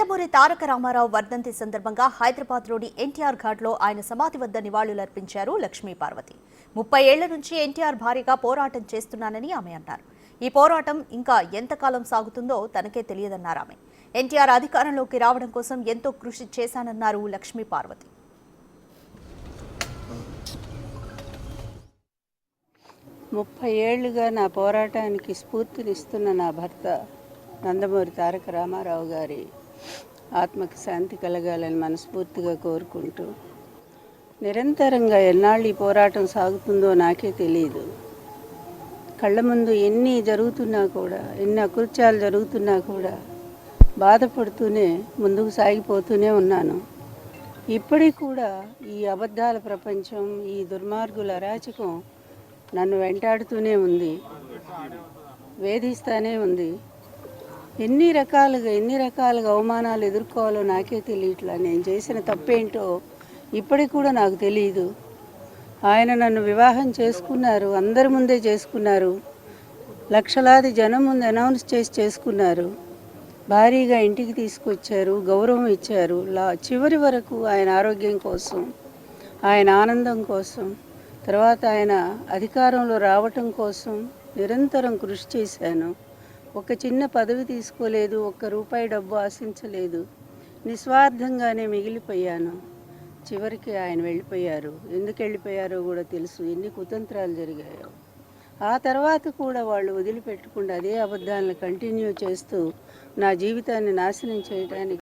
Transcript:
నందమూరి తారక రామారావు వర్ధంతి సందర్భంగా హైదరాబాద్లోని ఎన్టీఆర్ ఘాట్లో ఆయన సమాధి వద్ద నివాళులర్పించారు లక్ష్మీ పార్వతి. 30 ఏళ్ల నుంచి ఎన్టీఆర్ భారీగా పోరాటం చేస్తున్నానని ఆమె అన్నారు. ఈ పోరాటం ఇంకా ఎంతకాలం సాగుతుందో తనకే తెలియదన్నారు ఆమె. ఎన్టీఆర్ అధికారంలోకి రావడం కోసం ఎంతో కృషి చేశానన్నారు లక్ష్మీ పార్వతి. 30 ఏళ్లుగా నా పోరాటానికి స్ఫూర్తినిస్తున్న నా భర్త నందమూరి తారక రామారావు గారి ఆత్మకి శాంతి కలగాలని మనస్ఫూర్తిగా కోరుకుంటూ, నిరంతరంగా ఎన్నాళ్ళు ఈ పోరాటం సాగుతుందో నాకే తెలియదు. కళ్ళ ముందు ఎన్ని జరుగుతున్నా కూడా, ఎన్ని అకృత్యాలు జరుగుతున్నా కూడా బాధపడుతూనే ముందుకు సాగిపోతూనే ఉన్నాను. ఇప్పటికి కూడా ఈ అబద్ధాల ప్రపంచం, ఈ దుర్మార్గుల అరాచకం నన్ను వెంటాడుతూనే ఉంది, వేధిస్తూనే ఉంది. ఎన్ని రకాలుగా అవమానాలు ఎదుర్కోవాలో నాకే తెలియట్లా. నేను చేసిన తప్పేంటో ఇప్పటికి కూడా నాకు తెలియదు. ఆయన నన్ను వివాహం చేసుకున్నారు, అందరి ముందే చేసుకున్నారు, లక్షలాది జనం ముందు అనౌన్స్ చేసి చేసుకున్నారు, భారీగా ఇంటికి తీసుకొచ్చారు, గౌరవం ఇచ్చారు. చివరి వరకు ఆయన ఆరోగ్యం కోసం, ఆయన ఆనందం కోసం, తర్వాత ఆయన అధికారంలో రావటం కోసం నిరంతరం కృషి చేశాను. ఒక చిన్న పదవి తీసుకోలేదు, ఒక్క రూపాయి డబ్బు ఆశించలేదు, నిస్వార్థంగానే మిగిలిపోయాను. చివరికి ఆయన వెళ్ళిపోయారు. ఎందుకు వెళ్ళిపోయారో కూడా తెలుసు, ఎన్ని కుతంత్రాలు జరిగాయో. ఆ తర్వాత కూడా వాళ్ళు వదిలిపెట్టకుండా అదే అబద్ధాలను కంటిన్యూ చేస్తూ నా జీవితాన్ని నాశనం చేయడానికి